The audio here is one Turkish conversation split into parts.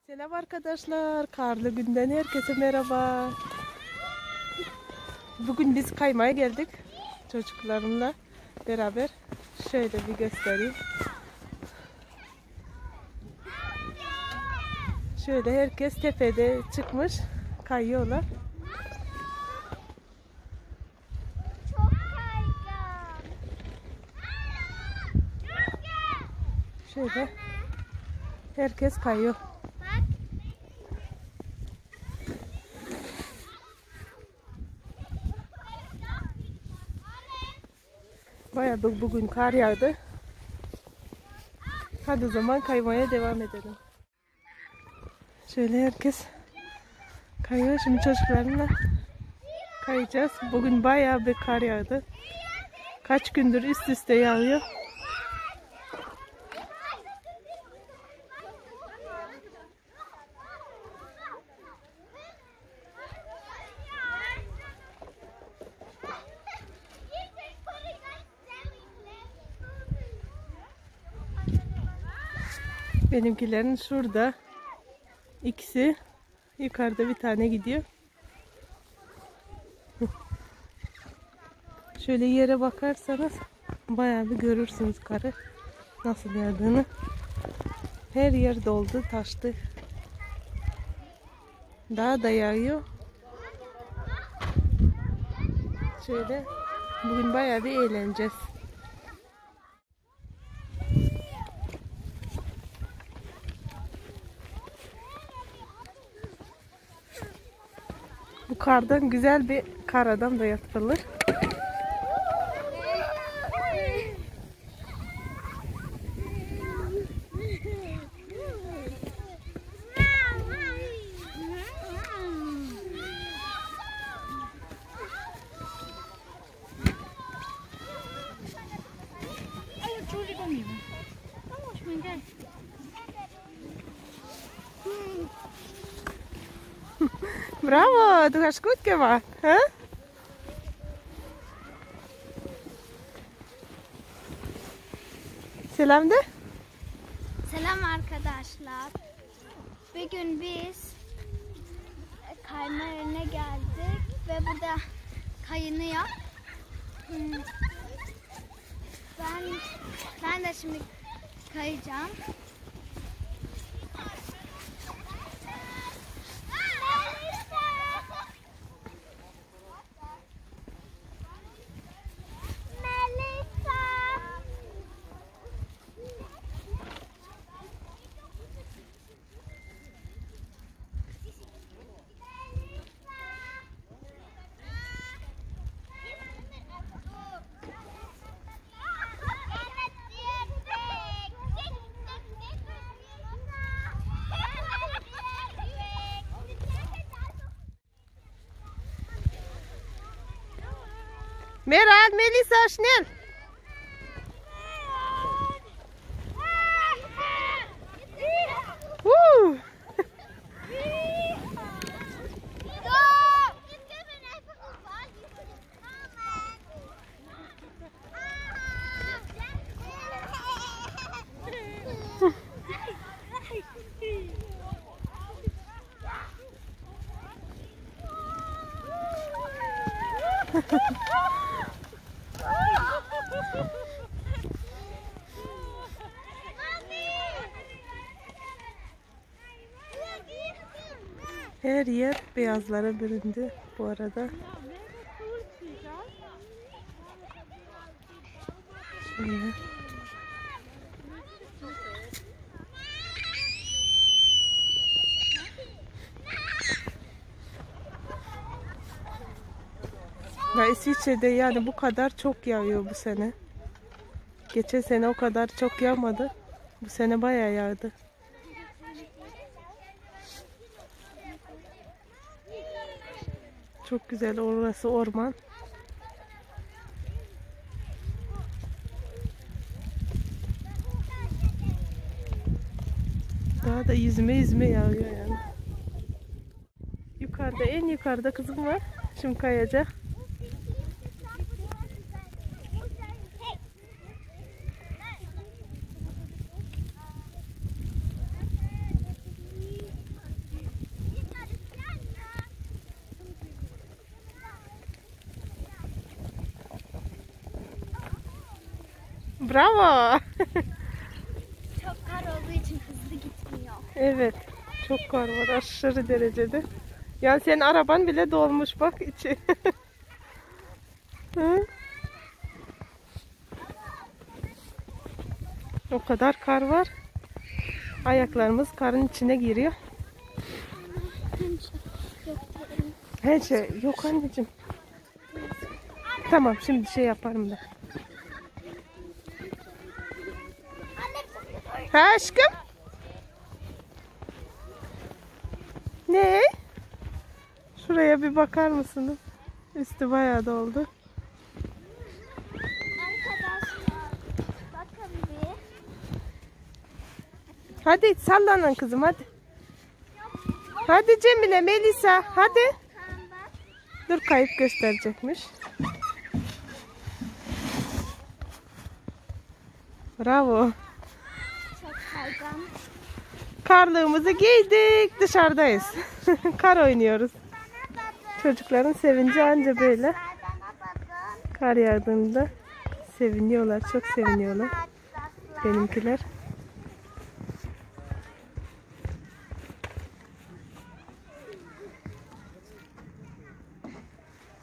Selam arkadaşlar. Karlı günden herkese merhaba. Bugün biz kaymaya geldik. Çocuklarımla beraber. Şöyle bir göstereyim. Şöyle herkes tepede çıkmış. Kayıyorlar. Çok kaygan. Şöyle herkes kayıyor. Bak. Bayağı bugün kar yağdı. Hadi o zaman kaymaya devam edelim. Şöyle herkes kayıyor. Şimdi çocuklarımla kayacağız. Bugün bayağı bir kar yağdı. Kaç gündür üst üste yağıyor. Benimkilerin şurada ikisi, yukarıda bir tane gidiyor. Şöyle yere bakarsanız bayağı bir görürsünüz karı nasıl yağdığını. Her yer doldu, taştı. Daha da yağıyor. Şöyle bugün bayağı bir eğleneceğiz. Bu kardan güzel bir kar adam da yapılır. Bravo, du hast gut gemacht. Hä? Selam de. Selam arkadaşlar. Bugün biz kayma yerine geldik ve burada kayınıyor. Ben de şimdi kayacağım. Meral, Melisa, schnell. Woo. Her yer beyazlara büründü bu arada. Şöyle. Ya İsviçre'de yani bu kadar çok yağıyor bu sene. Geçen sene o kadar çok yağmadı. Bu sene bayağı yağdı. Çok güzel, orası orman. Daha da yüzme yağıyor yani. Yukarıda, en yukarıda kızım var. Şimdi kayacak. Bravo. Çok kar olduğu için hızlı gitmiyor. Evet. Çok kar var aşırı derecede. Yani senin araban bile dolmuş bak içi. Hı? O kadar kar var. Ayaklarımız karın içine giriyor. Her şey yok anneciğim. Tamam şimdi şey yaparım da. Ha aşkım? Ne? Şuraya bir bakar mısınız? Üstü bayağı doldu. Arkadaşlar bakın bir. Hadi sallanın kızım hadi. Hadi Cemile, Melisa hadi. Tamam bak. Dur kayıp gösterecekmiş. Bravo. Çok kaygan. Karlığımızı giydik. Dışarıdayız. Kar oynuyoruz. Çocukların sevinci anca böyle. Kar yağdığında seviniyorlar. Çok seviniyorlar. Benimkiler.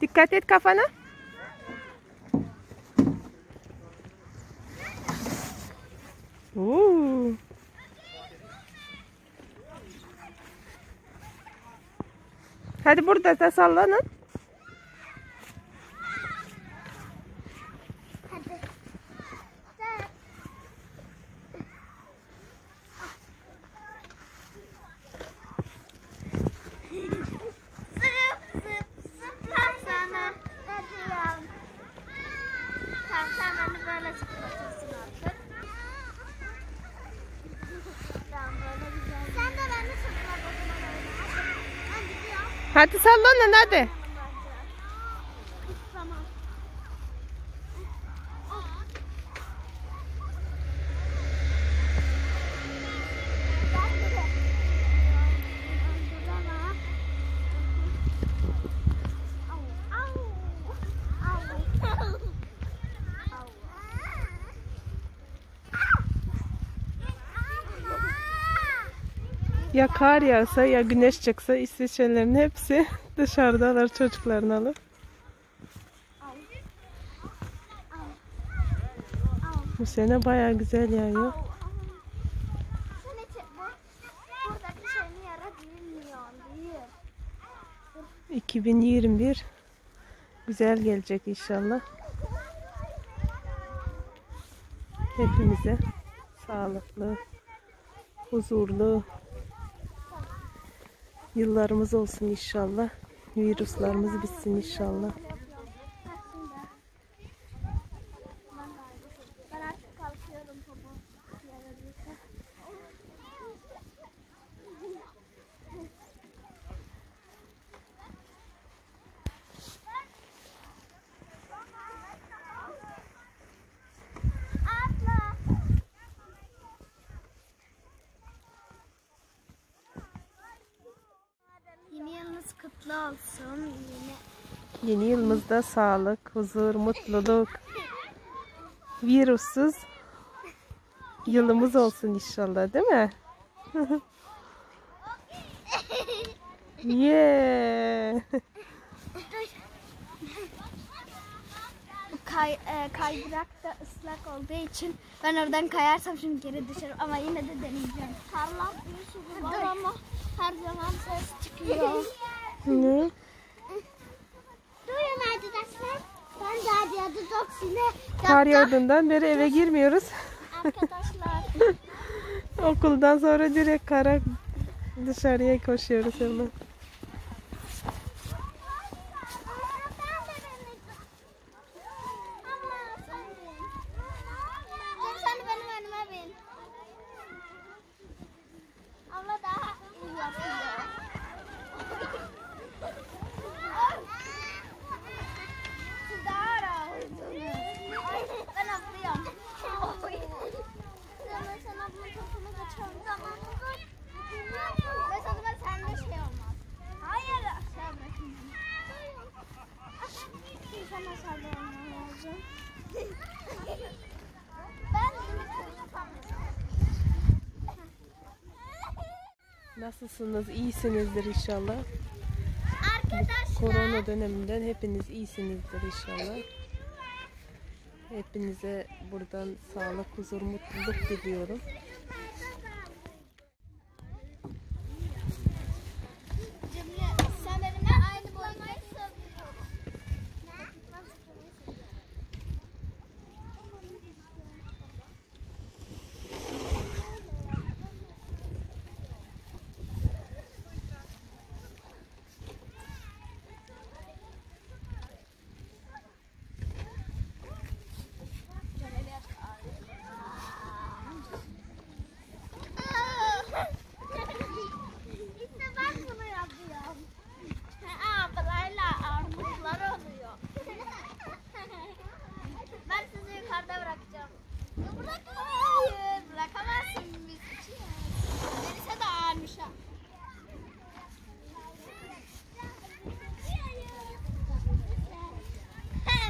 Dikkat et kafana. Oo. Hadi burada da sallanın. Hadi. Zıpla sana. Tamam sen beni böyle zıplatırsın artık. Tamam böyle güzel. Sen de beni zıplat o zaman öyle. Ben gidiyorum. Hadi sallanın hadi. Tamam. Ya kar yağsa ya güneş çıksa İsviçrelilerin hepsi dışarıdalar çocuklarını alıp. Bu sene bayağı güzel yağıyor. Sen hiç buradaki şeyini yara bilmiyorsun değil. 2021 güzel gelecek inşallah. Hepimize sağlıklı, huzurlu yıllarımız olsun inşallah. Virüslerimiz bitsin inşallah. Ben artık kalkıyorum baba. Abla. Yeni yılınız kutlu olsun. Yeni yılımızda sağlık, huzur, mutluluk, virüssüz yılımız olsun inşallah, değil mi? Yeah. Kaydırak da ıslak olduğu için ben oradan kayarsam şimdi geri düşerim ama yine de deneyeceğim. Tarlam bir sürü var ama her zaman ses çıkıyor. Ne? Duyun arkadaşlar. Ben de adı toksine Kar yağdığından beri eve girmiyoruz. arkadaşlar. Okuldan sonra direkt kara dışarıya koşuyoruz hemen. Sen benim önüme bin. Abla daha iyi yapıyor. Siz daha rahatsınız. Ben atlıyorum. Sen ablanın topunu geçiyorum. Tamam. Ve sonra sende şey olmaz. Nasılsınız? İyisinizdir inşallah. Arkadaşlar. Korona döneminden hepiniz iyisinizdir inşallah. Hepinize buradan sağlık, huzur, mutluluk diliyorum. Cemile, sen benimle aynı boydaysın. İşte ben bunu yapıyorum. Ablayla armutlar oluyor. Ben sizi yukarıda bırakacağım. Hayır, bırakamazsın biz uçuyoruz. Melisa da ağırmış ha.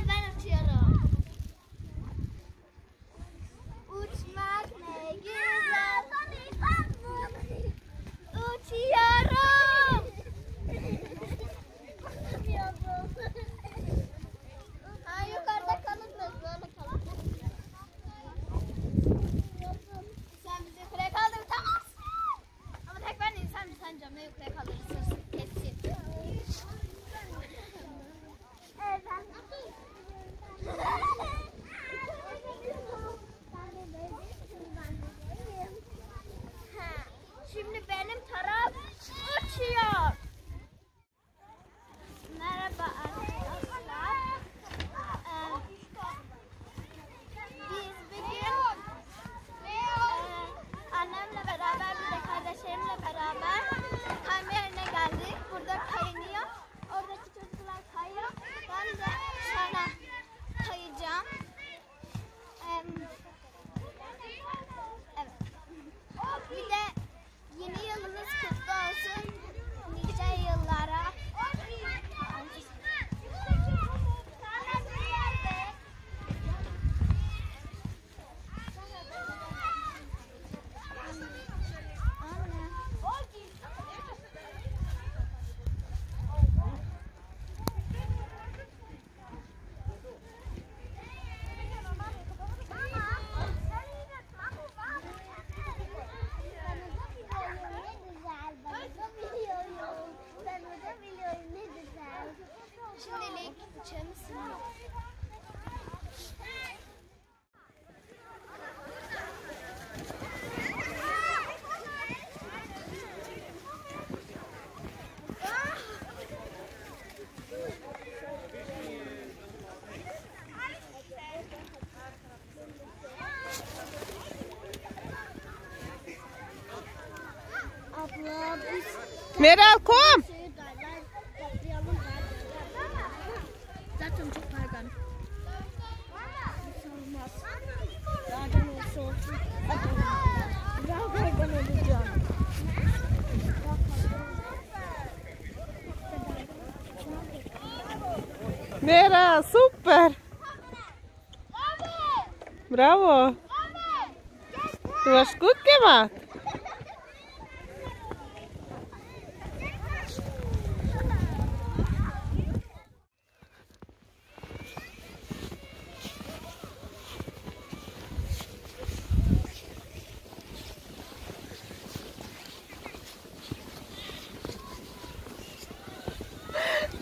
Ben uçuyorum. Uçmak ne güzel. Uçuyorum. Ha, yukarıda kalın da böyle kalın. Sen bizi yukarıya kaldırtamazsın. Ama tek ben değilim, sen camla yukarıya kaldırırsın. Kesin. Şimdi benim taraf uçuyor. Merhaba arkadaşlar. Biz bugün annemle beraber bir de kardeşlerimle beraber kayma yerine geldik. Burada kayınıyor. Oradaki çocuklar kayıyor. Ben de sonra kayacağım. Evet. Bir de yeni yılınız kutlu olsun. Nice yıllara. Şimdilik uçağımı sınıyor. Abla biz Meral kom. zaten çok kaygan. Olmaz. Zaten olsa olsun. Daha kaygan olacağım. Meral super. Bravo. Du hast gut gemacht.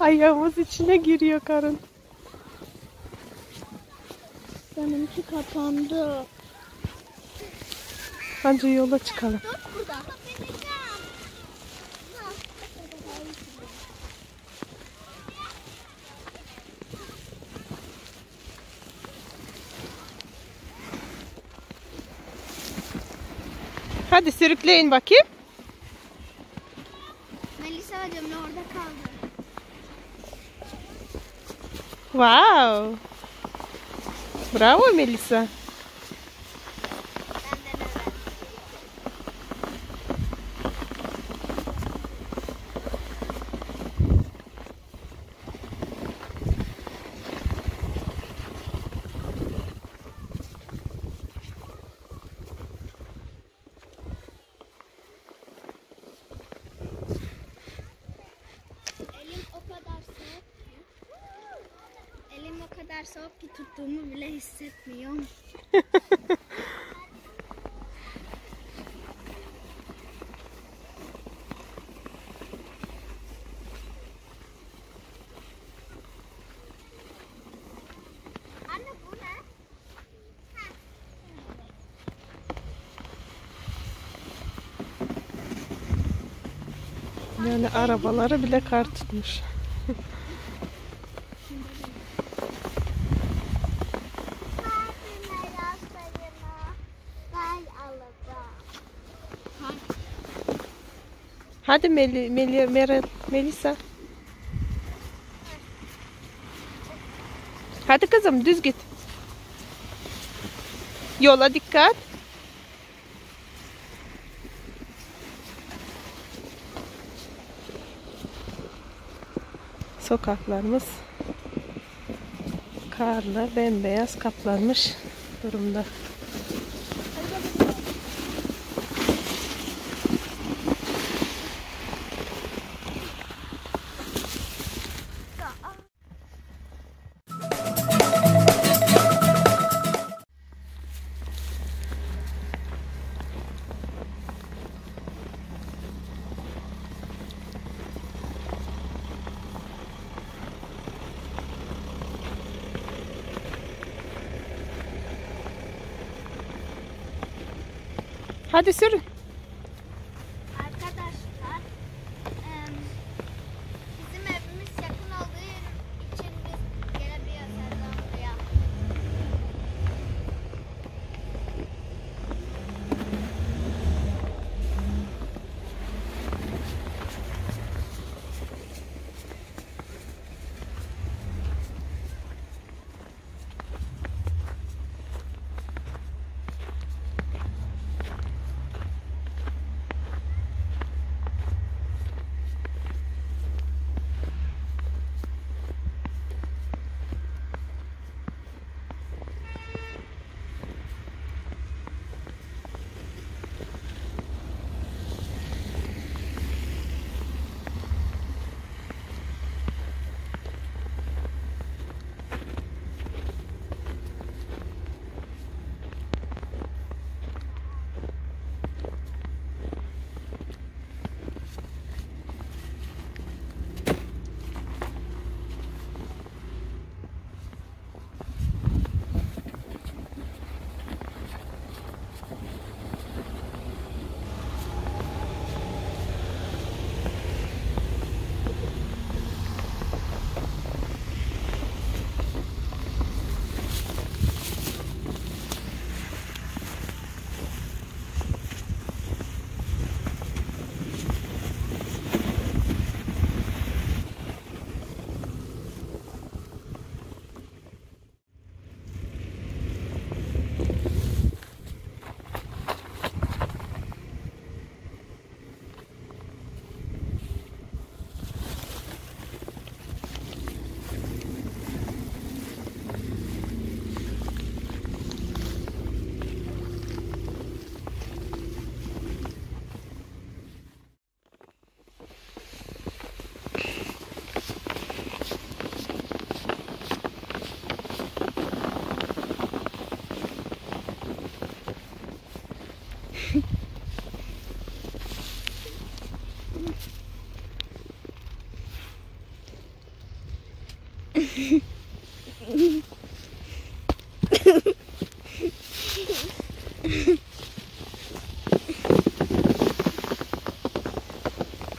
Ayağımız içine giriyor karın. Benimki kapandı. Bence yola çıkalım. Dur burada. Hadi sürükleyin bakayım. Melisa hocam orada kaldı. Wow. Bravo Melisa. Benden öğren. kadar soğuk ki tuttuğumu bile hissetmiyorum. Anne bu ne? Yani arabaları bile kar tutmuş. Hadi Melisa. Hadi kızım düz git. Yola dikkat. Sokaklarımız karla bembeyaz kaplanmış durumda. Hadi sürün. Arkadaşlar, bizim evimiz yakın olduğu için biz gelebiliyoruz her zaman buraya.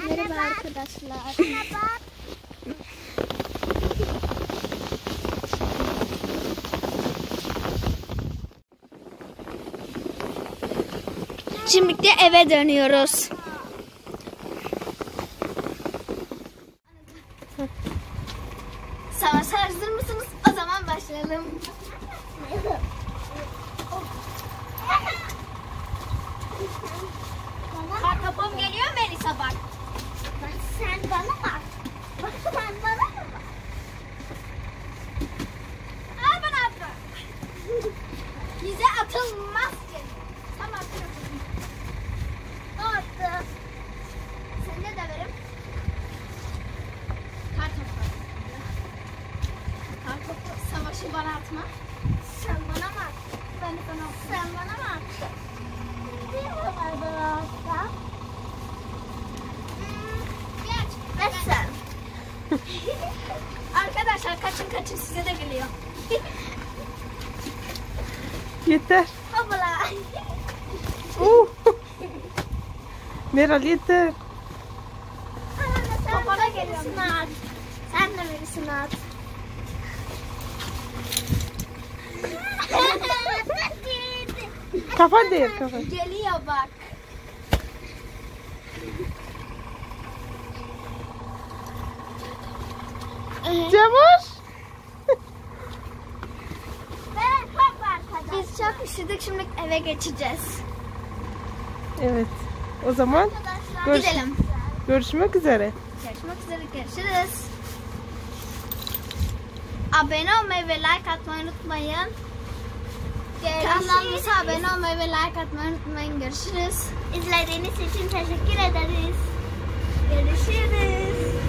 Merhaba arkadaşlar. Merhaba. Şimdi de eve dönüyoruz. Savaşa hazır mısınız? O zaman başlayalım. Kartopum geliyor Melisa bak. Bak sen bana bak. Bak sen bana mı bak? Aa bana atma. Bize atılmaz ki. Tamam atıyorum. O attı. Sen de verim. Kartopu. Kartopu savaşı var. atma. Sen bana mı attın? Ben de sana attım. Sen bana mı attın? Bir var da. Geç. Ve sen. Arkadaşlar kaçın size de geliyor. Yeter. Hoppala. Meral yeter. Sen de birisini at. Sen de birisini at. Kafa değil kafa. Geliyor bak. Çavuş. Evet, top arkadaşlar. Biz çok üşüdük, şimdi eve geçeceğiz. Evet. O zaman Gidelim. görüşmek üzere. Görüşmek üzere, görüşürüz. Abone olmayı ve like atmayı unutmayın. Kanalımıza abone olmayı ve like atmayı unutmayın. Görüşürüz. İzlediğiniz için teşekkür ederiz. Görüşürüz.